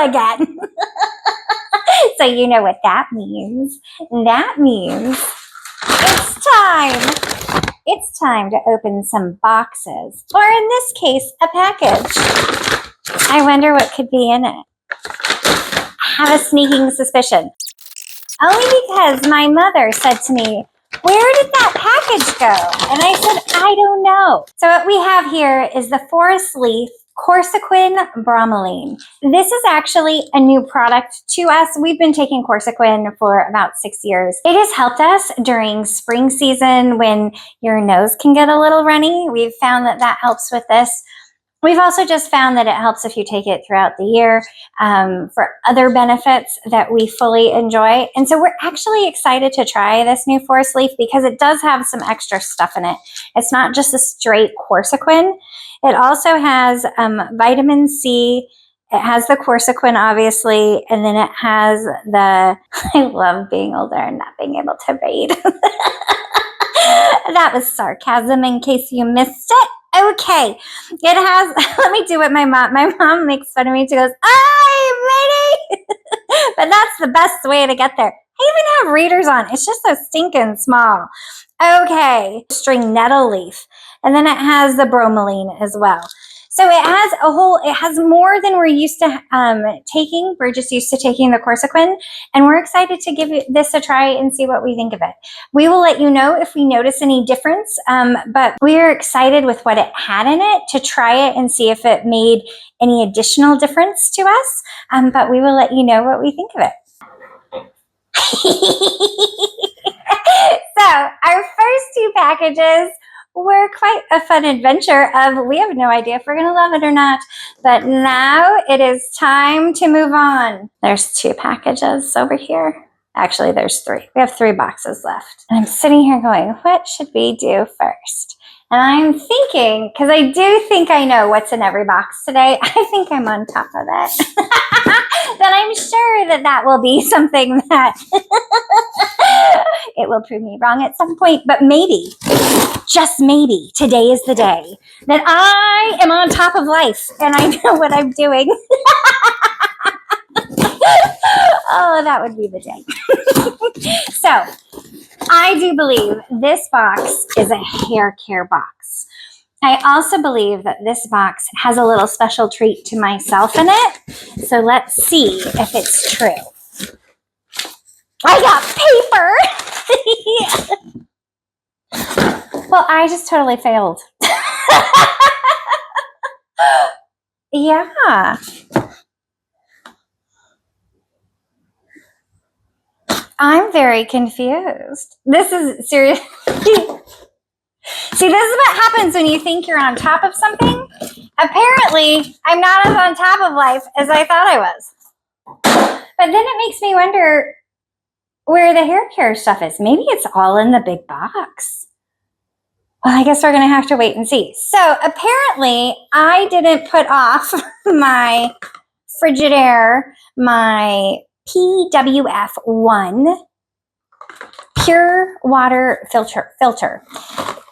again. So you know what that means. That means it's time to open some boxes, or in this case, a package. I wonder what could be in it. I have a sneaking suspicion. Only because my mother said to me, where did that package go? And I said, I don't know. So what we have here is the Forestleaf Quercetin Bromelain. This is actually a new product to us. We've been taking Quercetin for about 6 years. It has helped us during spring season when your nose can get a little runny. We've found that that helps with this. We've also just found that it helps if you take it throughout the year for other benefits that we fully enjoy. And so we're actually excited to try this new Forestleaf because it does have some extra stuff in it. It's not just a straight Quercetin. It also has vitamin C. It has the Quercetin, obviously, and then it has the, I love being older and not being able to read. That was sarcasm in case you missed it. Okay, it has, let me do what my mom makes fun of me. She goes, "Hi, lady." But that's the best way to get there. I even have readers on. It's just so stinking small. Okay, string nettle leaf. And then it has the bromelain as well. So it has more than we're used to taking. We're just used to taking the Quercetin, and we're excited to give this a try and see what we think of it. We will let you know if we notice any difference, but we're excited with what it had in it to try it and see if it made any additional difference to us, but we will let you know what we think of it. So our first two packages were quite a fun adventure of we have no idea if we're going to love it or not. But now it is time to move on. There's two packages over here. Actually, there's three. We have 3 boxes left. And I'm sitting here going, what should we do first? And I'm thinking, because I do think I know what's in every box today. I think I'm on top of it. Then I'm sure that that will be something that it will prove me wrong at some point. But maybe, just maybe, today is the day that I am on top of life and I know what I'm doing. Oh, that would be the day. So, I do believe this box is a hair care box. I also believe that this box has a little special treat to myself in it. So let's see if it's true. I got paper. Well, I just totally failed. Yeah. I'm very confused. This is serious. See, this is what happens when you think you're on top of something. Apparently, I'm not as on top of life as I thought I was. But then it makes me wonder where the hair care stuff is. Maybe it's all in the big box. Well, I guess we're going to have to wait and see. So apparently, I didn't put off my Frigidaire, my PWF1 pure water filter.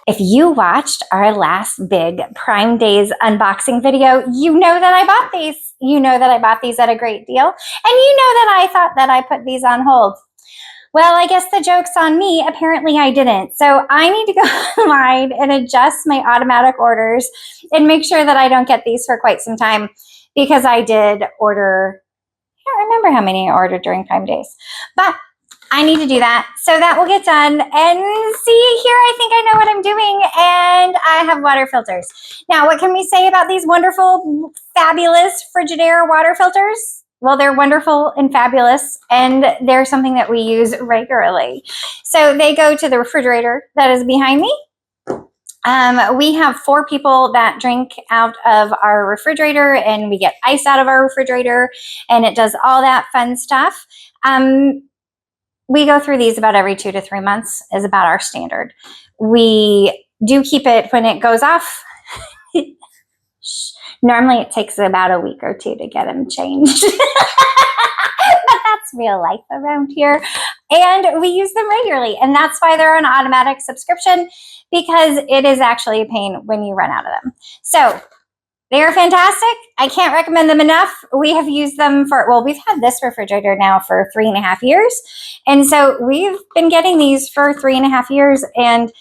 If you watched our last big Prime Days unboxing video, you know that I bought these. You know that I bought these at a great deal. And you know that I thought that I put these on hold. Well, I guess the joke's on me. Apparently I didn't. So I need to go online and adjust my automatic orders and make sure that I don't get these for quite some time, because I did order, I don't remember how many I ordered during Prime Days, but I need to do that. So that will get done. And see here, I think I know what I'm doing. And I have water filters. Now, what can we say about these wonderful, fabulous Frigidaire water filters? Well, they're wonderful and fabulous, and they're something that we use regularly. So they go to the refrigerator that is behind me. We have 4 people that drink out of our refrigerator, and we get ice out of our refrigerator, and it does all that fun stuff. We go through these about every 2 to 3 months is about our standard. We do keep it when it goes off. Normally it takes about a week or 2 to get them changed. But that's real life around here. And we use them regularly. And that's why they're an automatic subscription, because it is actually a pain when you run out of them. So They are fantastic. I can't recommend them enough. We have used them for, well, we've had this refrigerator now for 3.5 years. And so we've been getting these for 3.5 years. And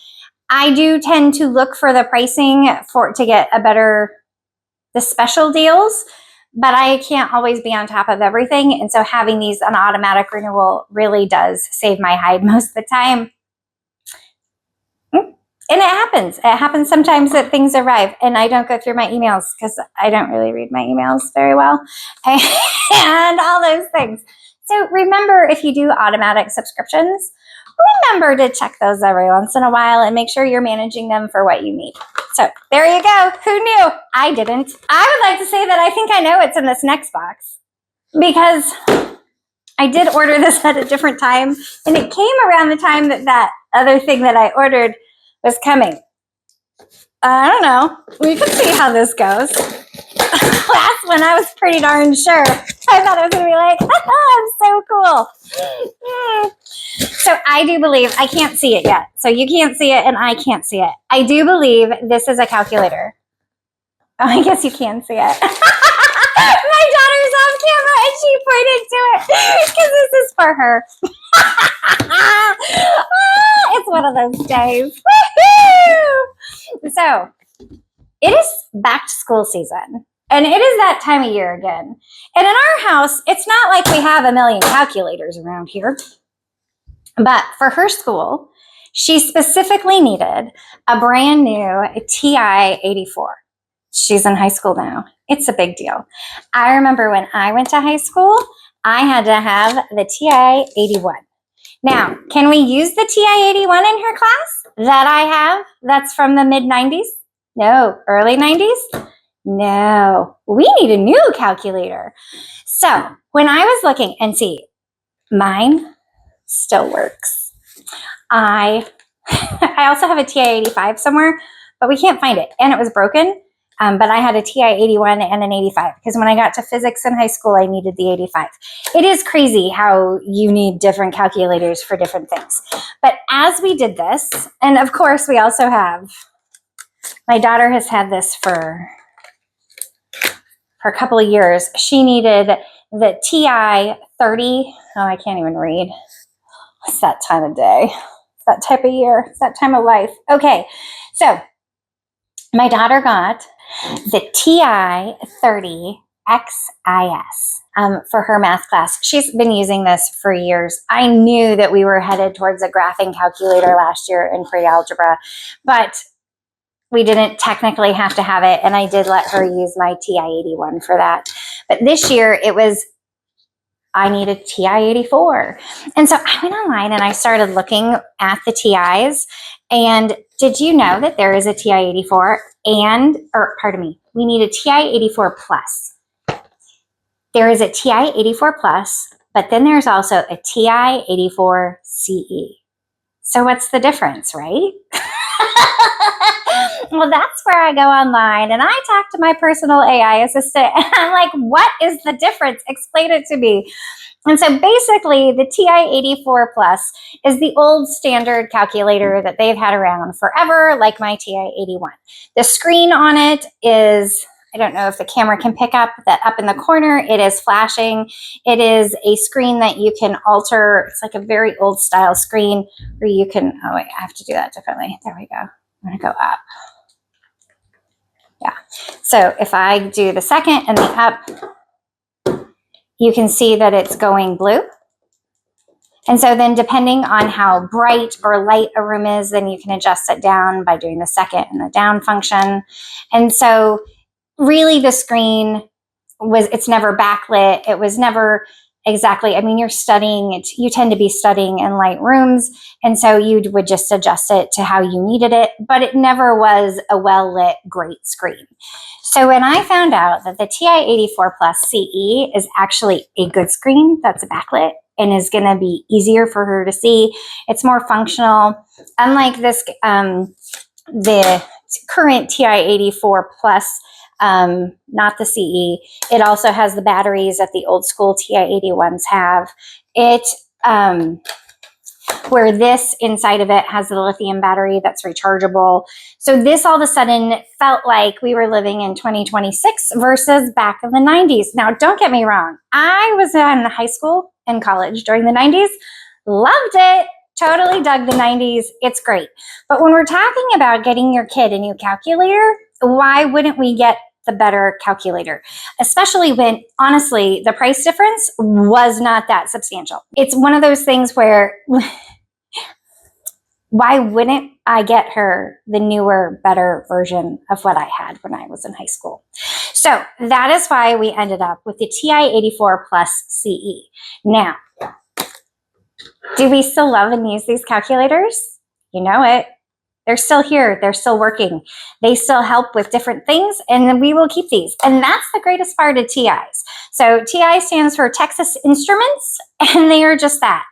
I do tend to look for the pricing to get the special deals, but I can't always be on top of everything. And so having these on automatic renewal really does save my hide most of the time. And it happens. It happens sometimes that things arrive and I don't go through my emails because I don't really read my emails very well and all those things. So remember, if you do automatic subscriptions, remember to check those every once in a while and make sure you're managing them for what you need. So there you go. Who knew? I didn't. I would like to say that I think I know what's in this next box because I did order this at a different time and it came around the time that other thing that I ordered was coming. I don't know. We can see how this goes. Last one, I was pretty darn sure. I thought it was going to be like, I'm so cool. So I do believe, I can't see it yet. So you can't see it and I can't see it. I do believe this is a calculator. Oh, I guess you can see it. My daughter's off camera and she pointed to it because this is for her. It's one of those days. Woo-hoo! So it is back to school season and it is that time of year again. And in our house, it's not like we have a million calculators around here, but for her school, she specifically needed a brand new TI-84. She's in high school now. It's a big deal. I remember when I went to high school, I had to have the TI-81. Now, can we use the TI-81 in her class that I have that's from the mid-90s? No. Early 90s? No. We need a new calculator. So when I was looking and see, mine still works. I also have a TI-85 somewhere, but we can't find it. And it was broken. But I had a TI-81 and an 85 because when I got to physics in high school, I needed the 85. It is crazy how you need different calculators for different things. But as we did this, and of course we also have, my daughter has had this for a couple of years. She needed the TI-30. Oh, I can't even read. It's that time of day. It's that type of year. It's that time of life. Okay, so my daughter got the TI-30 XIS for her math class. She's been using this for years. I knew that we were headed towards a graphing calculator last year in pre-algebra, but we didn't technically have to have it, and I did let her use my TI-81 for that. But this year, I needed TI-84. And so I went online and I started looking at the TIs. And did you know that there is a TI-84 we need a TI-84 Plus. There is a TI-84 Plus, but then there's also a TI-84 CE. So what's the difference, right? Well, that's where I go online and I talk to my personal AI assistant and I'm like, what is the difference? Explain it to me. And so basically the TI-84 Plus is the old standard calculator that they've had around forever, like my TI-81. The screen on it is, I don't know if the camera can pick up that up in the corner, it is flashing. It is a screen that you can alter. It's like a very old style screen where you can, oh wait, I have to do that differently. There we go. I'm gonna go up. Yeah, so if I do the second and the up, you can see that it's going blue. And so then depending on how bright or light a room is, then you can adjust it down by doing the second and the down function. And so really the screen it's never backlit. It was never exactly, I mean, you're studying, you tend to be studying in light rooms. And so you would just adjust it to how you needed it, but it never was a well-lit, great screen. So when I found out that the TI-84 Plus CE is actually a good screen that's backlit and is going to be easier for her to see, it's more functional. Unlike this, the current TI-84 Plus, not the CE, it also has the batteries that the old school TI-81s have. where this inside of it has the lithium battery that's rechargeable. So this all of a sudden felt like we were living in 2026 versus back in the 90s. Now, don't get me wrong. I was in high school and college during the 90s. Loved it. Totally dug the 90s. It's great. But when we're talking about getting your kid a new calculator, why wouldn't we get the better calculator? Especially when, honestly, the price difference was not that substantial. It's one of those things where why wouldn't I get her the newer, better version of what I had when I was in high school? So that is why we ended up with the TI-84 Plus CE. Now, do we still love and use these calculators? You know it. They're still here. They're still working. They still help with different things, and then we will keep these. And that's the greatest part of TIs. So TI stands for Texas Instruments, and they are just that.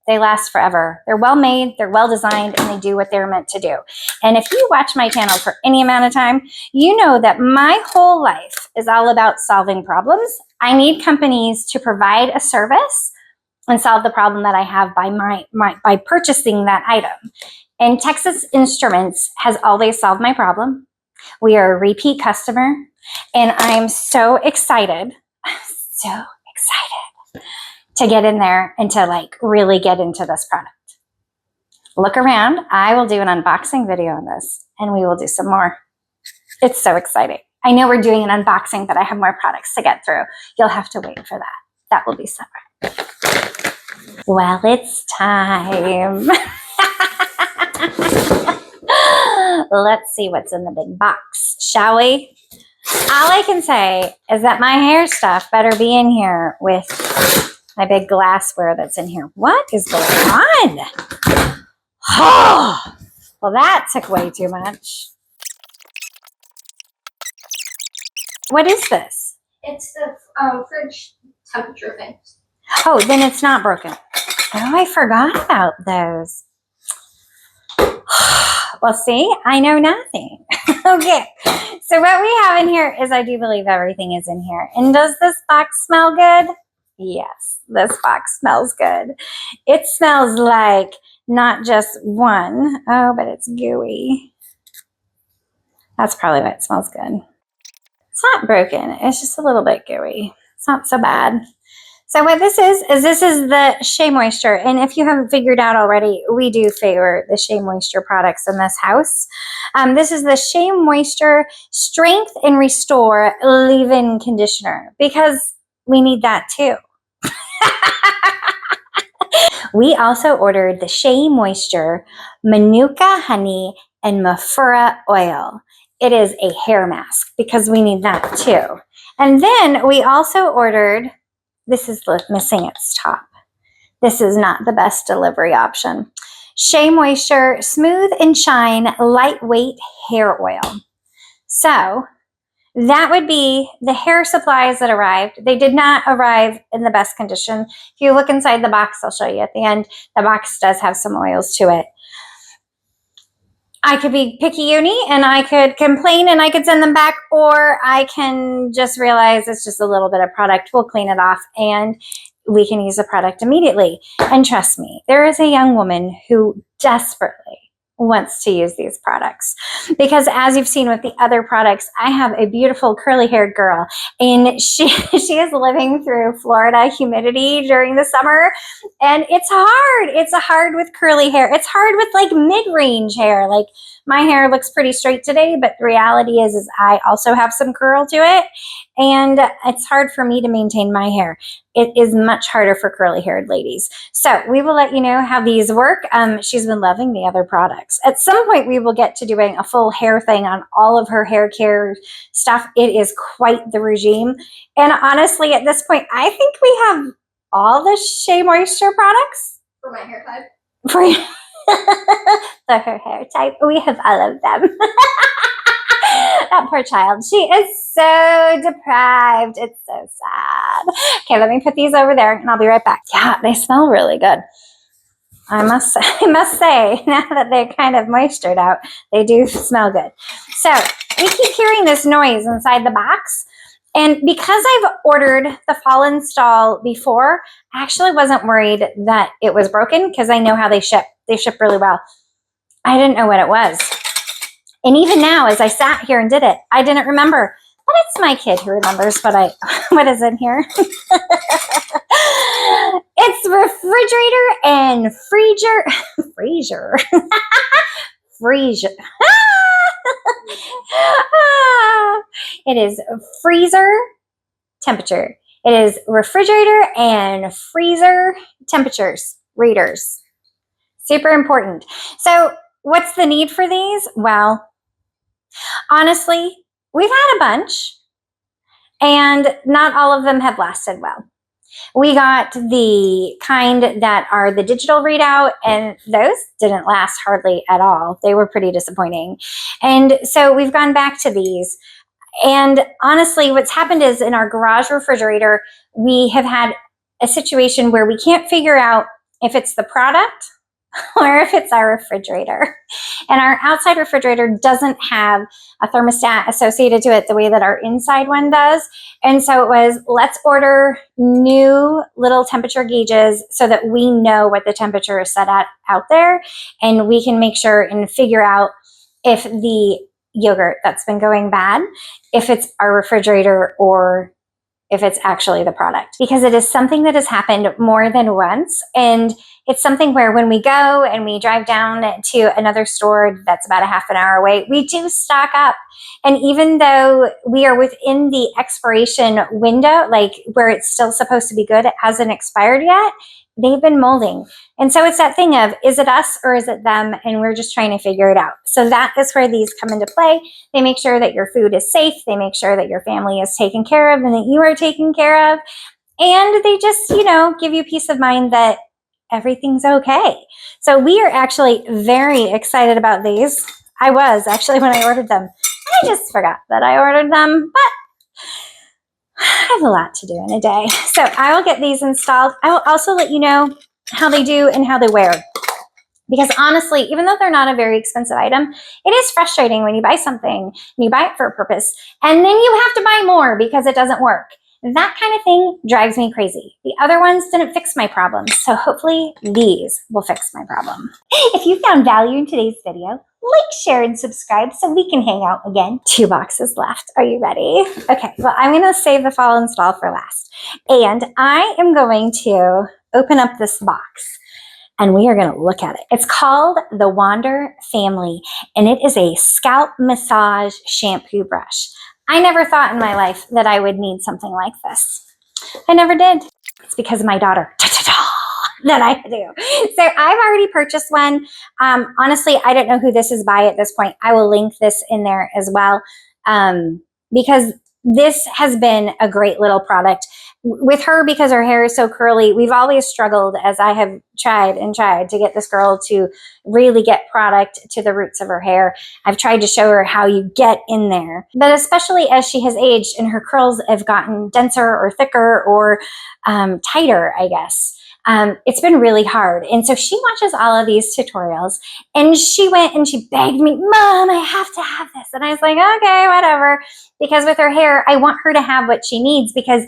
They last forever. They're well made, they're well designed, and they do what they're meant to do. And if you watch my channel for any amount of time, you know that my whole life is all about solving problems. I need companies to provide a service and solve the problem that I have by purchasing that item. And Texas Instruments has always solved my problem. We are a repeat customer, and I'm so excited. To get in there and to like really get into this product. Look around. I will do an unboxing video on this, and we will do some more. It's so exciting. I know we're doing an unboxing, but I have more products to get through. You'll have to wait for that. That will be separate. Well, it's time. Let's see what's in the big box, shall we? All I can say is that my hair stuff better be in here with my big glassware that's in here. What is going on? Oh, well, that took way too much. What is this? It's the fridge temperature thing. Oh, then it's not broken. Oh, I forgot about those. Well, see, I know nothing. Okay, so what we have in here is, I do believe everything is in here. And does this box smell good? Yes, this box smells good. It smells like not just one. Oh, but it's gooey. That's probably why it smells good. It's not broken. It's just a little bit gooey. It's not so bad. So what this is the Shea Moisture. And if you haven't figured out already, we do favor the Shea Moisture products in this house. This is the Shea Moisture Strength and Restore Leave-In Conditioner, because we need that too. We also ordered the Shea Moisture Manuka Honey and Mafura Oil. It is a hair mask, because we need that too. And then we also ordered, this is missing its top. This is not the best delivery option. Shea Moisture Smooth and Shine Lightweight Hair Oil. So that would be the hair supplies that arrived. They did not arrive in the best condition. If you look inside the box, I'll show you at the end, the box does have some oils to it. I could be picky-uni and I could complain and I could send them back, or I can just realize it's just a little bit of product. We'll clean it off and we can use the product immediately. And trust me, there is a young woman who desperately wants to use these products, because as you've seen with the other products, I have a beautiful curly haired girl, and she is living through Florida humidity during the summer, and it's hard. It's hard with curly hair. It's hard with like mid-range hair. Like, my hair looks pretty straight today, but the reality is I also have some curl to it, and it's hard for me to maintain my hair. It is much harder for curly haired ladies. So we will let you know how these work. She's been loving the other products. At some point, we will get to doing a full hair thing on all of her hair care stuff. It is quite the regime. And honestly, at this point, I think we have all the Shea Moisture products. For my hair type. For her hair type. We have all of them. That poor child. She is so deprived. It's so sad. Okay, let me put these over there and I'll be right back. Yeah, they smell really good. I must say, now that they're kind of moistured out, they do smell good. So we keep hearing this noise inside the box, And because I've ordered the Folinstall before, I actually wasn't worried that it was broken because I know how they ship. They ship really well. I didn't know what it was. And even now, as I sat here and did it, I didn't remember. But it's my kid who remembers what is in here. It's refrigerator and freezer. It is freezer temperature. It is refrigerator and freezer temperatures readers. Super important. So what's the need for these? Well, honestly, we've had a bunch and not all of them have lasted well. We got the kind that are the digital readout, and those didn't last hardly at all. They were pretty disappointing. And so we've gone back to these. And honestly, what's happened is in our garage refrigerator, we have had a situation where we can't figure out if it's the product or if it's our refrigerator. And our outside refrigerator doesn't have a thermostat associated to it the way that our inside one does. And so it was, let's order new little temperature gauges so that we know what the temperature is set at out there. And we can make sure and figure out if the yogurt that's been going bad, if it's our refrigerator or if it's actually the product, because it is something that has happened more than once. And it's something where when we go and we drive down to another store that's about a half an hour away, we do stock up. And even though we are within the expiration window, like where it's still supposed to be good, it hasn't expired yet, they've been molding. And so it's that thing of, is it us or is it them? And we're just trying to figure it out. So that is where these come into play. They make sure that your food is safe. They make sure that your family is taken care of and that you are taken care of. And they just, give you peace of mind that everything's okay. So we are actually very excited about these. I was actually when I ordered them. I just forgot that I ordered them, but I have a lot to do in a day. So I will get these installed. I will also let you know how they do and how they wear. Because honestly, even though they're not a very expensive item, it is frustrating when you buy something and you buy it for a purpose and then you have to buy more because it doesn't work. That kind of thing drives me crazy. The other ones didn't fix my problems, so hopefully these will fix my problem. If you found value in today's video, like, share, and subscribe so we can hang out again. 2 boxes left. Are you ready? Okay, well, I'm going to save the Folinstall for last. And I am going to open up this box and we are going to look at it. It's called the Wander Family, and it is a scalp massage shampoo brush. I never thought in my life that I would need something like this. I never did. It's because of my daughter. That I do. So I've already purchased one. Honestly, I don't know who this is by at this point. I will link this in there as well, because this has been a great little product. With her, because her hair is so curly, we've always struggled, as I have tried and tried to get this girl to really get product to the roots of her hair. I've tried to show her how you get in there. But especially as she has aged and her curls have gotten denser or thicker or tighter, I guess. It's been really hard. And so she watches all of these tutorials and she went and she begged me, Mom, I have to have this. And I was like, okay, whatever. Because with her hair, I want her to have what she needs because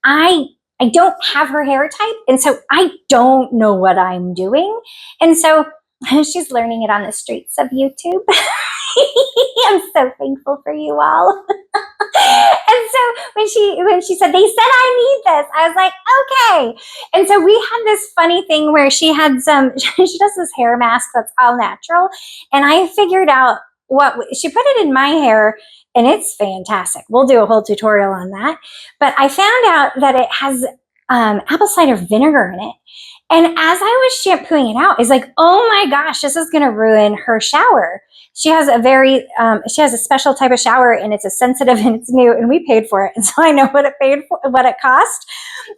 I don't have her hair type. And so I don't know what I'm doing. And so she's learning it on the streets of YouTube. I'm so thankful for you all. And so when she said, they said I need this, I was like, okay. And so we had this funny thing where she had she does this hair mask that's all natural. And I figured out she put it in my hair and it's fantastic. We'll do a whole tutorial on that. But I found out that it has apple cider vinegar in it. And as I was shampooing it out, it's like, oh my gosh, this is going to ruin her shower. She has a special type of shower and it's a sensitive and it's new and we paid for it. And so I know what it cost.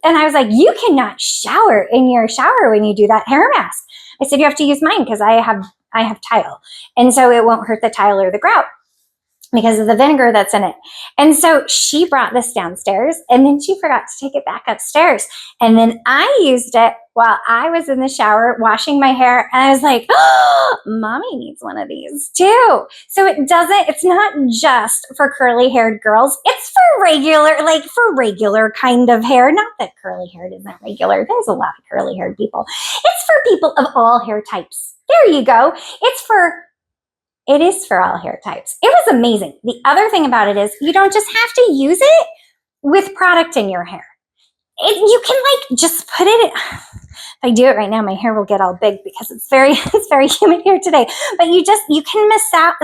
And I was like, you cannot shower in your shower when you do that hair mask. I said, you have to use mine because I have tile. And so it won't hurt the tile or the grout. because of the vinegar that's in it. And so she brought this downstairs and then she forgot to take it back upstairs. And then I used it while I was in the shower washing my hair. And I was like, oh, mommy needs one of these too. So it's not just for curly haired girls. It's for regular kind of hair. Not that curly haired isn't regular. There's a lot of curly haired people. It's for people of all hair types. There you go. It is for all hair types. It was amazing. The other thing about it is you don't just have to use it with product in your hair. You can like just put it in. If I do it right now, my hair will get all big because it's very humid here today. But you can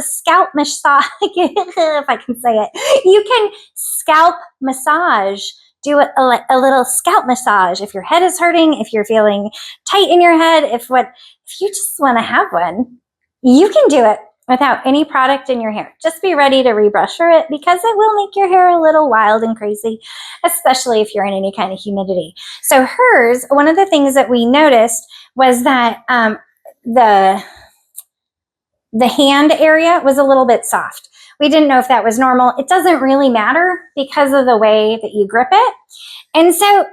scalp massage, if I can say it. You can scalp massage, do a little scalp massage if your head is hurting, if you're feeling tight in your head, if you just want to have one, you can do it without any product in your hair. Just be ready to rebrush for it because it will make your hair a little wild and crazy, especially if you're in any kind of humidity. So hers, one of the things that we noticed was that the hand area was a little bit soft. We didn't know if that was normal. It doesn't really matter because of the way that you grip it. And so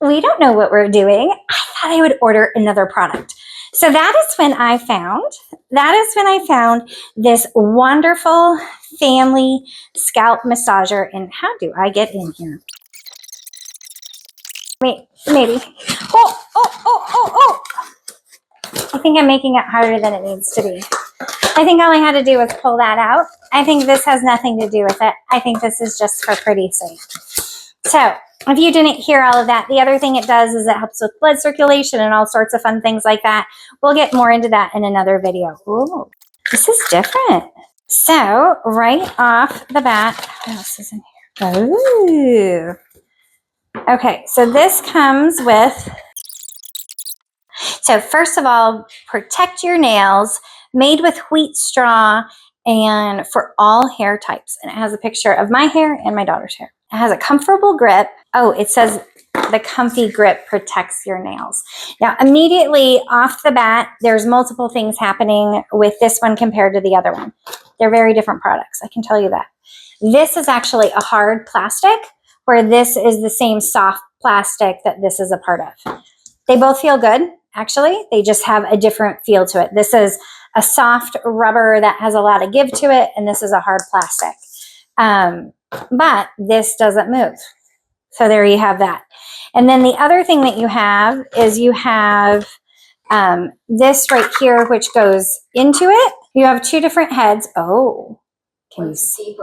we don't know what we're doing. I thought I would order another product. So that is when I found this wonderful family scalp massager. And how do I get in here? Wait, maybe. Oh. I think I'm making it harder than it needs to be. I think all I had to do was pull that out. I think this has nothing to do with it. I think this is just for pretty's sake. So if you didn't hear all of that, the other thing it does is it helps with blood circulation and all sorts of fun things like that. We'll get more into that in another video. Ooh, this is different. So right off the bat, what else is in here? Ooh. Okay, so this comes with, so first of all, protect your nails, made with wheat straw and for all hair types. And it has a picture of my hair and my daughter's hair. It has a comfortable grip. Oh, it says the comfy grip protects your nails. Now, immediately off the bat, there's multiple things happening with this one compared to the other one. They're very different products, I can tell you that. This is actually a hard plastic, where this is the same soft plastic that this is a part of. They both feel good, actually. They just have a different feel to it. This is a soft rubber that has a lot of give to it, and this is a hard plastic. But this doesn't move. So there you have that. And then the other thing that you have is you have this right here, which goes into it. You have two different heads. Oh, can you see?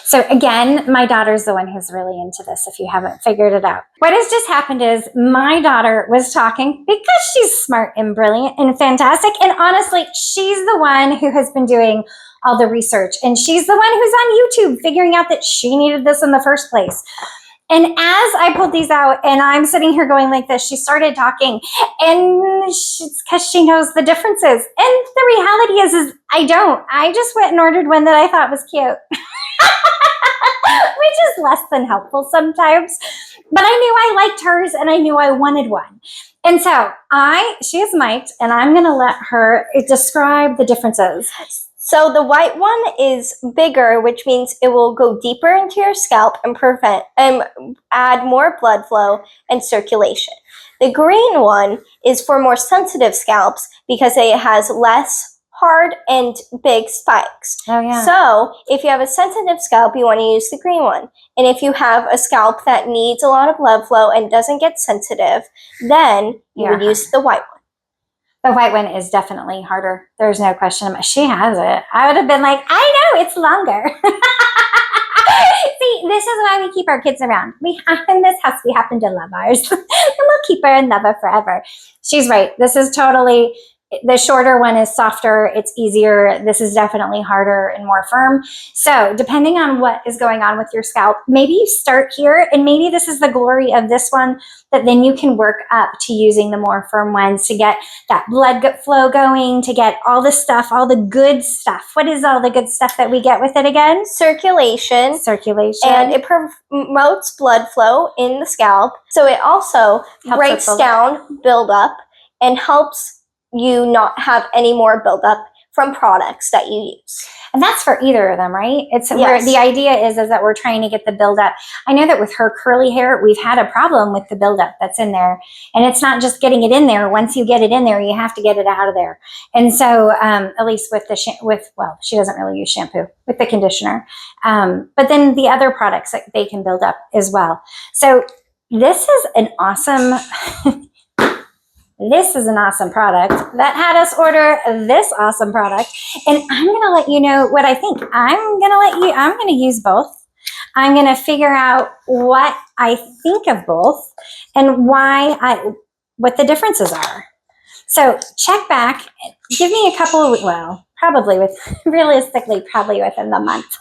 So again, my daughter's the one who's really into this, if you haven't figured it out. What has just happened is my daughter was talking because she's smart and brilliant and fantastic. And honestly, she's the one who has been doing all the research. And she's the one who's on YouTube figuring out that she needed this in the first place. And as I pulled these out and I'm sitting here going like this, she started talking, and because she knows the differences. And the reality is I don't. I just went and ordered one that I thought was cute. Which is less than helpful sometimes. But I knew I liked hers and I knew I wanted one. And so she is mic'd and I'm going to let her describe the differences. So the white one is bigger, which means it will go deeper into your scalp and add more blood flow and circulation. The green one is for more sensitive scalps because it has less hard and big spikes. Oh, yeah. So if you have a sensitive scalp, you want to use the green one. And if you have a scalp that needs a lot of blood flow and doesn't get sensitive, then you would use the white one. The white one is definitely harder. There's no question. She has it. I would have been like, I know, it's longer. See, this is why we keep our kids around. In this house, we happen to love ours. And we'll keep her and love her forever. She's right. This is totally... The shorter one is softer, it's easier. This is definitely harder and more firm. So depending on what is going on with your scalp, maybe you start here and maybe this is the glory of this one, that then you can work up to using the more firm ones to get that blood flow going, to get all the stuff, all the good stuff. What is all the good stuff that we get with it again? Circulation. And it promotes blood flow in the scalp. So it also breaks down buildup and helps you not have any more buildup from products that you use. And that's for either of them, right? It's where Yes. the idea is that we're trying to get the buildup. I know that with her curly hair, we've had a problem with the buildup that's in there. And it's not just getting it in there. Once you get it in there, you have to get it out of there. And so, at least with the, well, she doesn't really use shampoo, with the conditioner. But then the other products that they can build up as well. So this is an awesome, this is an awesome product that had us order this awesome product. And I'm going to let you know what I think. I'm going to use both. I'm going to figure out what I think of both and what the differences are. So check back, give me a couple of, well, realistically, probably within the month.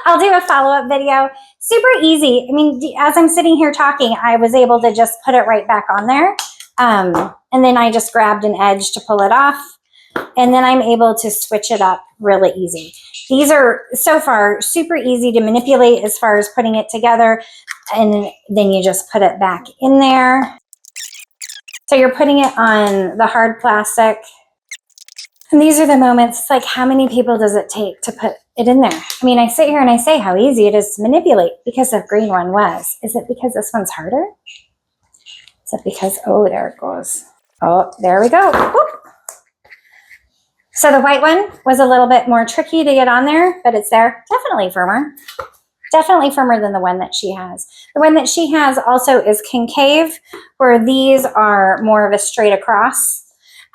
I'll do a follow-up video. Super easy. I mean, as I'm sitting here talking, I was able to just put it right back on there. And then I just grabbed an edge to pull it off. And then I'm able to switch it up really easy. These are, so far, super easy to manipulate as far as putting it together. And then you just put it back in there. So you're putting it on the hard plastic. And these are the moments, it's like, how many people does it take to put it in there? I mean, I sit here and I say how easy it is to manipulate because the green one was. Is it because this one's harder? Is it because, oh, there it goes. Oh, there we go. Whoop. So the white one was a little bit more tricky to get on there, but it's there. Definitely firmer. Definitely firmer than the one that she has. The one that she has also is concave, where these are more of a straight across.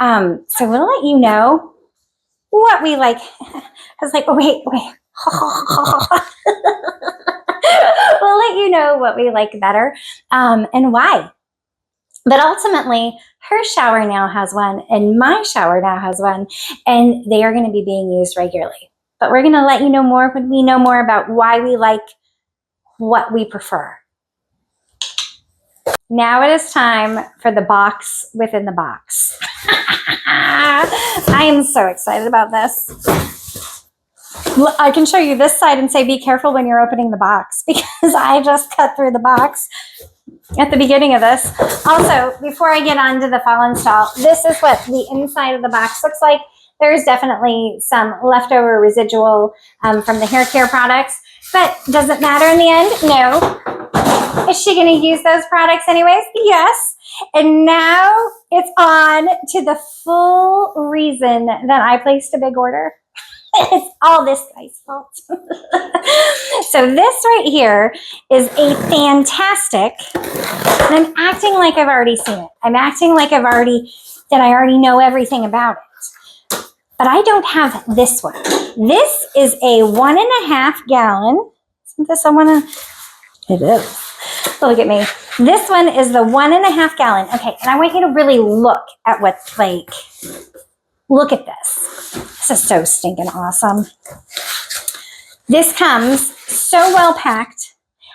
So we'll let you know what we like. I was like, oh, wait. We'll let you know what we like better and why. But ultimately, her shower now has one and my shower now has one, and they are going to be being used regularly. But we're going to let you know more when we know more about why we like what we prefer. Now it is time for the box within the box. I am so excited about this. I can show you this side and say, be careful when you're opening the box, because I just cut through the box at the beginning of this. Also, before I get on to the Folinstall, this is what the inside of the box looks like. There's definitely some leftover residual from the hair care products, but does it matter in the end? No. Is she going to use those products anyways? Yes. And now it's on to the full reason that I placed a big order. It's all this guy's fault. So this right here is a fantastic, and I'm acting like I've already seen it. I'm acting like I already know everything about it. But I don't have this one. This is a 1.5 gallon. Isn't this a it is. Look at me. This one is the 1.5 gallon. Okay, and I want you to really look at what's like. Look at this. This is so stinking awesome. This comes so well packed.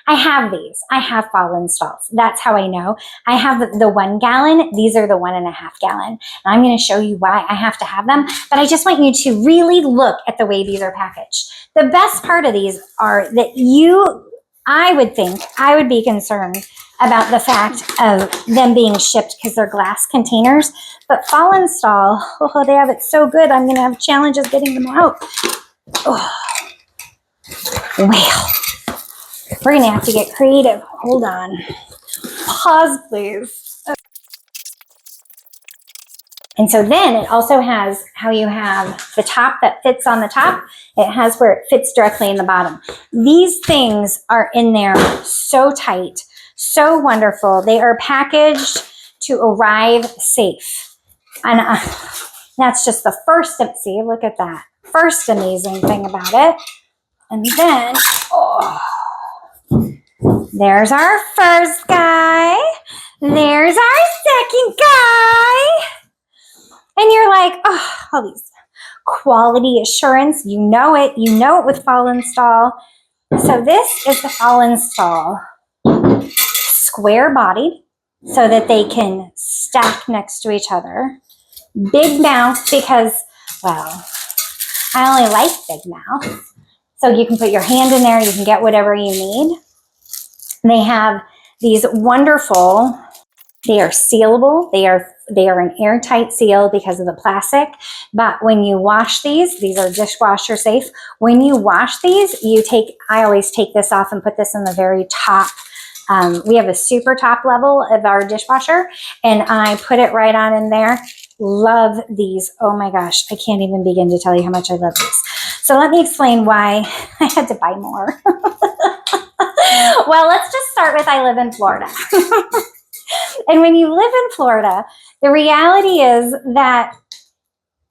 I have these. I have Folinstalls. That's how I know. I have the 1 gallon. These are the 1.5 gallon. And I'm going to show you why I have to have them. But I just want you to really look at the way these are packaged. The best part of these are that I would be concerned about the fact of them being shipped because they're glass containers. But Folinstall, oh, they have it so good. I'm going to have challenges getting them out. Oh. Well, we're going to have to get creative. Hold on. Pause, please. And so then it also has how you have the top that fits on the top. It has where it fits directly in the bottom. These things are in there so tight, so wonderful. They are packaged to arrive safe. And that's just the first, see, look at that. First amazing thing about it. And then, oh, there's our first guy. There's our second guy. And you're like, oh, all these quality assurance. You know it with Folinstall. So this is the Folinstall square bodied so that they can stack next to each other. Big mouth because, well, I only like big mouth. So you can put your hand in there. You can get whatever you need. They have these wonderful, they are sealable. They are They are an airtight seal because of the plastic. But when you wash these are dishwasher safe. When you wash these, I always take this off and put this in the very top. We have a super top level of our dishwasher, and I put it right on in there. Love these. Oh my gosh, I can't even begin to tell you how much I love these. So let me explain why I had to buy more. Well, let's just start with I live in Florida. And when you live in Florida, the reality is that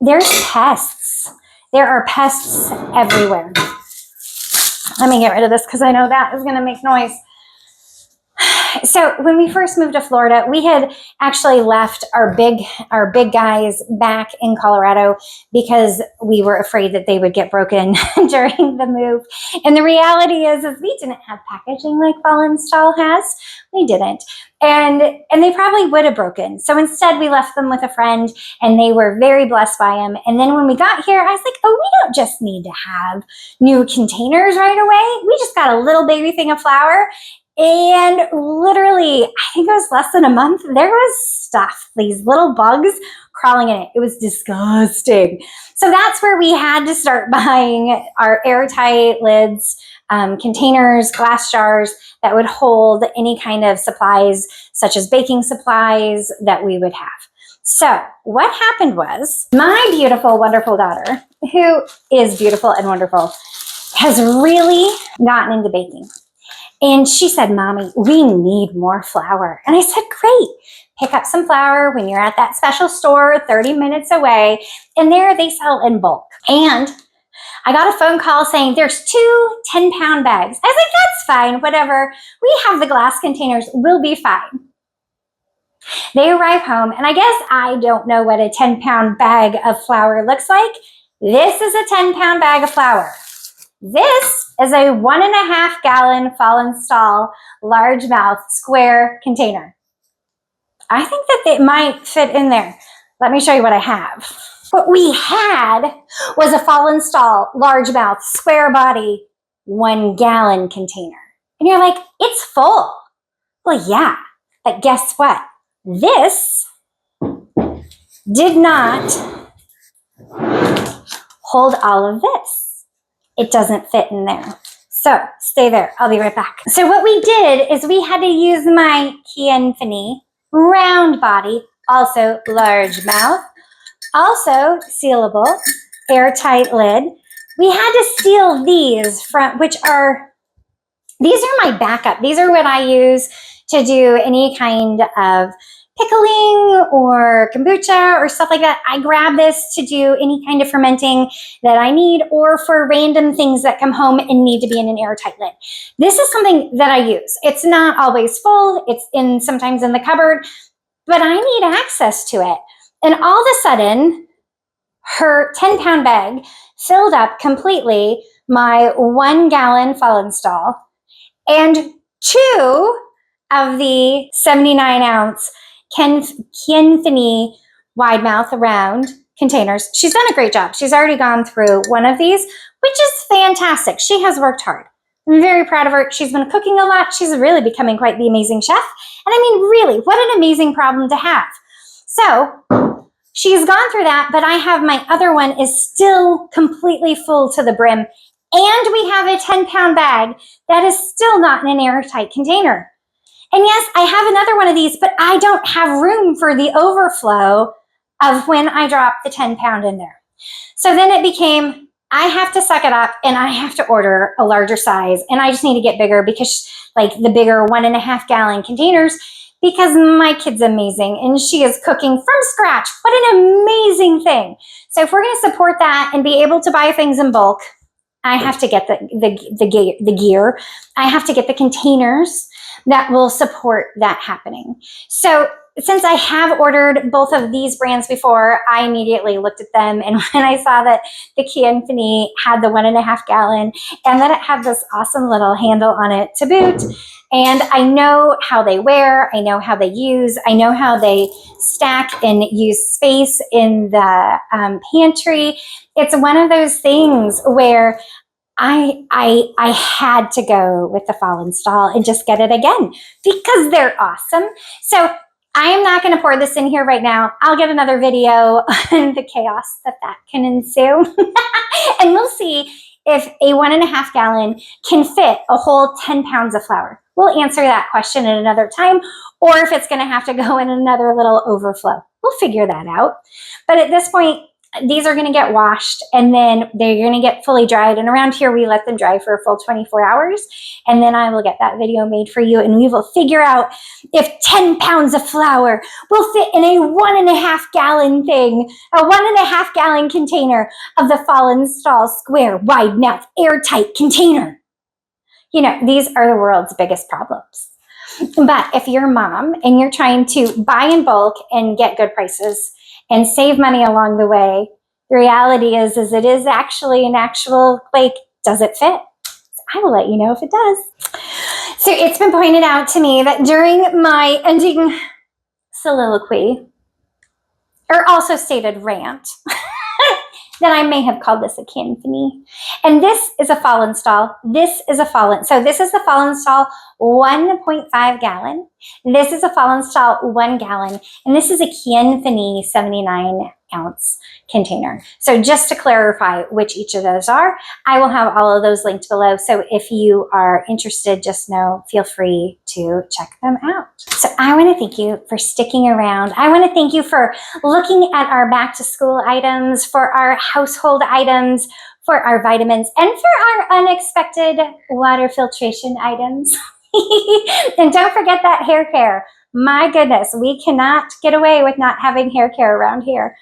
there's pests. There are pests everywhere. Let me get rid of this because I know that is going to make noise. So when we first moved to Florida, we had actually left our big guys back in Colorado because we were afraid that they would get broken during the move. And the reality is we didn't have packaging like Folinstall has. We didn't. And they probably would have broken. So instead we left them with a friend, and they were very blessed by them. And then when we got here, I was like, oh, we don't just need to have new containers right away. We just got a little baby thing of flour. And literally, I think it was less than a month, there was stuff, these little bugs crawling in it. It was disgusting. So that's where we had to start buying our airtight lids, containers, glass jars that would hold any kind of supplies, such as baking supplies that we would have. So what happened was my beautiful, wonderful daughter, who is beautiful and wonderful, has really gotten into baking. And she said, Mommy, we need more flour. And I said, great. Pick up some flour when you're at that special store 30 minutes away. And there they sell in bulk. And I got a phone call saying there's 2 10-pound bags. I was like, that's fine, whatever. We have the glass containers. We'll be fine. They arrive home, and I guess I don't know what a 10-pound bag of flour looks like. This is a 10-pound bag of flour. This is a 1.5 gallon Folinstall largemouth square container. I think that it might fit in there. Let me show you what I have. What we had was a Folinstall largemouth square body 1 gallon container. And you're like, it's full. Well, yeah, but guess what? This did not hold all of this. It doesn't fit in there. So stay there. I'll be right back. So what we did is we had to use my Quercetin round body, also large mouth, also sealable, airtight lid. We had to seal these from, these are my backup. These are what I use to do any kind of pickling or kombucha or stuff like that. I grab this to do any kind of fermenting that I need, or for random things that come home and need to be in an airtight lid. This is something that I use. It's not always full. It's sometimes in the cupboard, but I need access to it. And all of a sudden, her 10-pound bag filled up completely my 1 gallon Folinstall and 2 of the 79-ounce Quercetin wide mouth round containers. She's done a great job. She's already gone through one of these, which is fantastic. She has worked hard. I'm very proud of her. She's been cooking a lot. She's really becoming quite the amazing chef. And I mean, really, what an amazing problem to have. So she's gone through that, but I have my other one is still completely full to the brim. And we have a 10-pound bag that is still not in an airtight container. And yes, I have another one of these, but I don't have room for the overflow of when I drop the 10-pound in there. So then it became, I have to suck it up and I have to order a larger size, and I just need to get bigger because like the bigger 1.5 gallon containers, because my kid's amazing and she is cooking from scratch. What an amazing thing. So if we're going to support that and be able to buy things in bulk, I have to get the gear. I have to get the containers that will support that happening. So since I have ordered both of these brands before, I immediately looked at them, and when I saw that the Quercetin had the 1.5 gallon and that it had this awesome little handle on it to boot, and I know how they wear, I know how they use, I know how they stack and use space in the pantry. It's one of those things where I had to go with the Folinstall and just get it again because they're awesome. So I am not going to pour this in here right now. I'll get another video on the chaos that can ensue. And we'll see if a 1.5 gallon can fit a whole 10 pounds of flour. We'll answer that question at another time, or if it's going to have to go in another little overflow. We'll figure that out. But at this point, these are going to get washed, and then they're going to get fully dried. And around here, we let them dry for a full 24 hours. And then I will get that video made for you, and we will figure out if 10 pounds of flour will fit in a 1.5 gallon thing, a 1.5 gallon container of the Folinstall square, wide mouth, airtight container. You know, these are the world's biggest problems. But if you're a mom and you're trying to buy in bulk and get good prices and save money along the way, the reality is it is actually an actual, like, does it fit? So I will let you know if it does. So it's been pointed out to me that during my ending soliloquy, or also stated rant, that I may have called this a canfany. And this is a Folinstall. This is a so this is the Folinstall 1.5 gallon. This is a Folinstall 1 gallon. And this is a canfany 79 ounce container. So just to clarify which each of those are, I will have all of those linked below. So if you are interested, just know, feel free to check them out. So I want to thank you for sticking around. I want to thank you for looking at our back to school items, for our household items, for our vitamins, and for our unexpected water filtration items. And don't forget that hair care. My goodness, we cannot get away with not having hair care around here.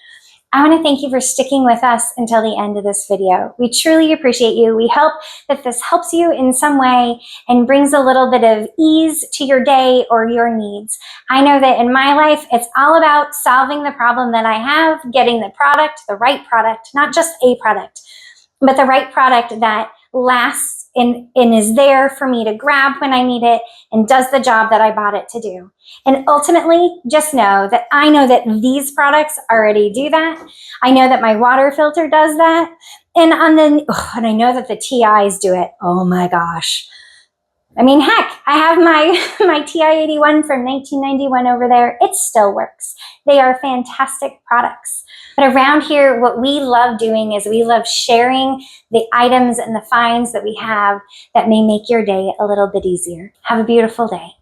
I want to thank you for sticking with us until the end of this video. We truly appreciate you. We hope that this helps you in some way and brings a little bit of ease to your day or your needs. I know that in my life, it's all about solving the problem that I have, getting the product, the right product, not just a product, but the right product that lasts and is there for me to grab when I need it and does the job that I bought it to do. And ultimately, just know that I know that these products already do that. I know that my water filter does that. And and I know that the TIs do it. Oh my gosh. I mean, heck, I have my TI-81 from 1991 over there. It still works. They are fantastic products. But around here, what we love doing is we love sharing the items and the finds that we have that may make your day a little bit easier. Have a beautiful day.